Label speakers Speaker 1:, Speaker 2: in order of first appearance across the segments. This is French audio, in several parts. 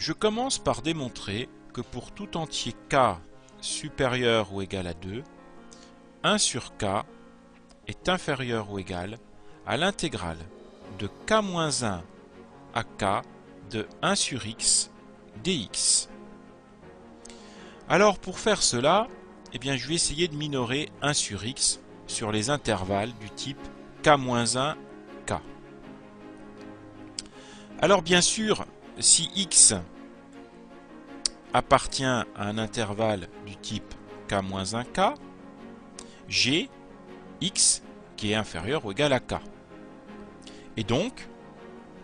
Speaker 1: Je commence par démontrer que pour tout entier k supérieur ou égal à 2, 1 sur k est inférieur ou égal à l'intégrale de k-1 à k de 1 sur x dx. Alors pour faire cela, je vais essayer de minorer 1 sur x sur les intervalles du type k-1, k. Alors bien sûr, si x appartient à un intervalle du type k-1, k, j'ai x qui est inférieur ou égal à k. Et donc,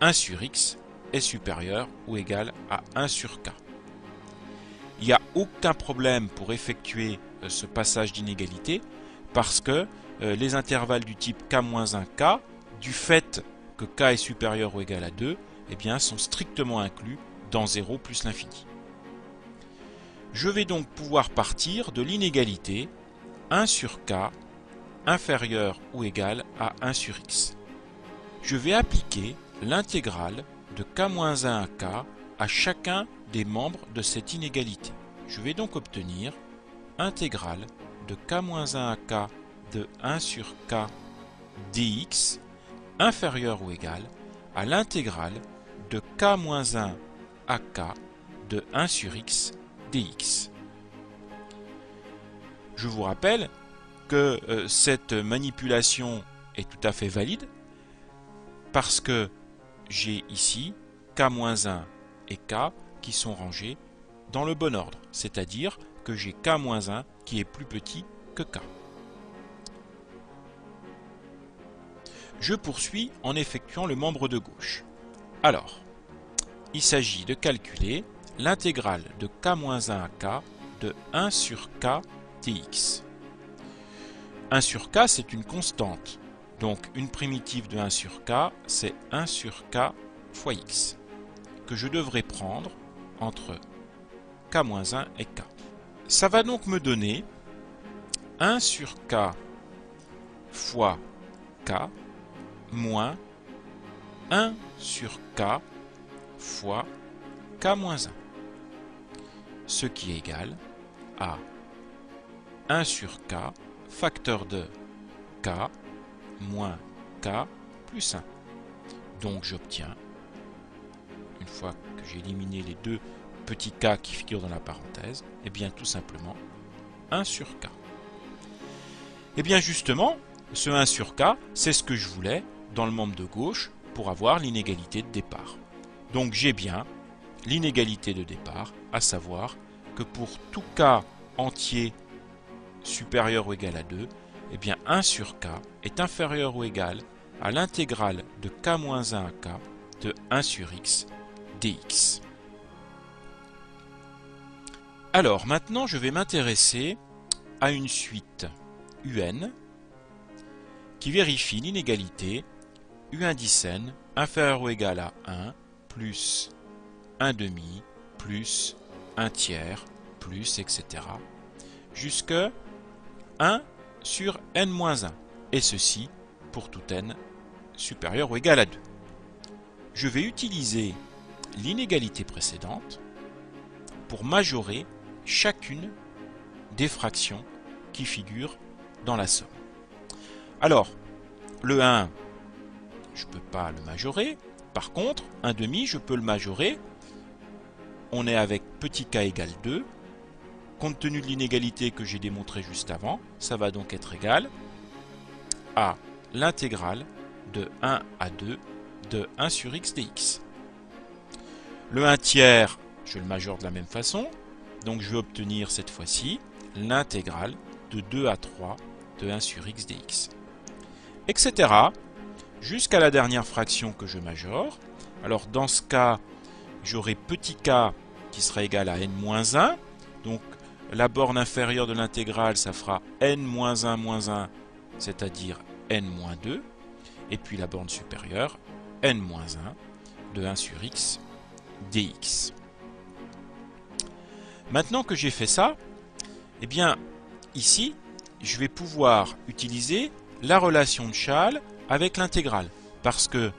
Speaker 1: 1 sur x est supérieur ou égal à 1 sur k. Il n'y a aucun problème pour effectuer ce passage d'inégalité parce que les intervalles du type k-1, k, du fait que k est supérieur ou égal à 2, sont strictement inclus dans 0 plus l'infini. Je vais donc pouvoir partir de l'inégalité 1 sur k inférieur ou égal à 1 sur x. Je vais appliquer l'intégrale de k-1 à k à chacun des membres de cette inégalité. Je vais donc obtenir intégrale de k-1 à k de 1 sur k dx inférieur ou égal à l'intégrale de k-1 à k de 1 sur x dx. Je vous rappelle que cette manipulation est tout à fait valide parce que j'ai ici k-1 et k qui sont rangés dans le bon ordre, c'est-à-dire que j'ai k-1 qui est plus petit que k. Je poursuis en effectuant le membre de gauche. Alors, il s'agit de calculer l'intégrale de k-1 à k de 1 sur k dx. 1 sur k, c'est une constante. Donc, une primitive de 1 sur k, c'est 1 sur k fois x, que je devrais prendre entre k-1 et k. Ça va donc me donner 1 sur k fois k moins 1 sur k fois k-1, ce qui est égal à 1 sur k facteur de k moins k plus 1. Donc j'obtiens, une fois que j'ai éliminé les deux petits k qui figurent dans la parenthèse, tout simplement 1 sur k. Justement, ce 1 sur k, c'est ce que je voulais dans le membre de gauche pour avoir l'inégalité de départ. Donc j'ai bien l'inégalité de départ, à savoir que pour tout k entier supérieur ou égal à 2, 1 sur k est inférieur ou égal à l'intégrale de k-1 à k de 1 sur x dx. Alors maintenant je vais m'intéresser à une suite un qui vérifie l'inégalité u1 inférieur ou égal à 1 plus 1 demi plus 1 tiers plus etc. jusque 1 sur n-1 et ceci pour tout n supérieur ou égal à 2. Je vais utiliser l'inégalité précédente pour majorer chacune des fractions qui figurent dans la somme. Alors, le 1, je ne peux pas le majorer. Par contre, 1 demi, je peux le majorer. On est avec petit k égale 2. Compte tenu de l'inégalité que j'ai démontrée juste avant, ça va donc être égal à l'intégrale de 1 à 2 de 1 sur x dx. Le 1 tiers, je le majore de la même façon. Donc je vais obtenir cette fois-ci l'intégrale de 2 à 3 de 1 sur x dx. Etc. jusqu'à la dernière fraction que je majore. Alors dans ce cas, j'aurai petit k qui sera égal à n-1. Donc la borne inférieure de l'intégrale, ça fera n-1 moins 1, c'est-à-dire n-2. Et puis la borne supérieure, n-1 de 1 sur x dx. Maintenant que j'ai fait ça, ici, je vais pouvoir utiliser la relation de Chasles avec l'intégrale. Parce que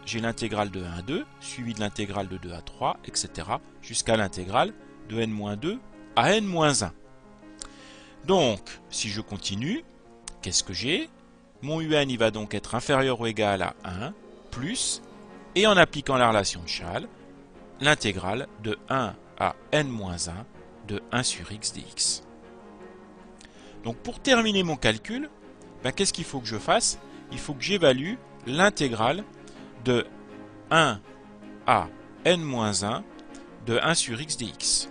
Speaker 1: j'ai l'intégrale de 1 à 2, suivi de l'intégrale de 2 à 3, etc. jusqu'à l'intégrale de n-2 à n-1. Donc, si je continue, qu'est-ce que j'ai? Mon un il va donc être inférieur ou égal à 1, plus, et en appliquant la relation de Chasles, l'intégrale de 1 à n-1 de 1 sur x dx. Donc pour terminer mon calcul, qu'est-ce qu'il faut que je fasse? Il faut que j'évalue l'intégrale de 1 à n-1 de 1 sur x dx.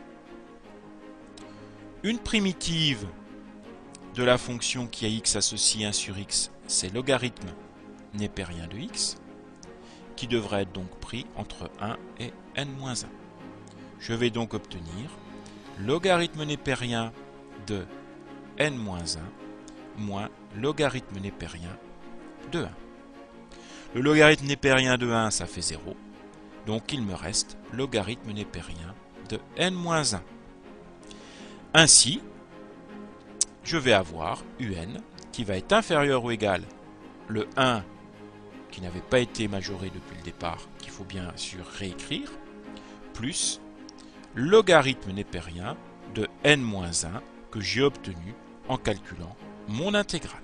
Speaker 1: Une primitive de la fonction qui a x associé 1 sur x, c'est logarithme népérien de x, qui devrait être donc pris entre 1 et n-1. Je vais donc obtenir logarithme népérien de n-1 moins logarithme népérien de 1. Le logarithme népérien de 1, ça fait 0. Donc il me reste logarithme népérien de n-1. Ainsi, je vais avoir un qui va être inférieur ou égal le 1 qui n'avait pas été majoré depuis le départ, qu'il faut bien sûr réécrire, plus logarithme népérien de n-1 que j'ai obtenu en calculant mon intégrale.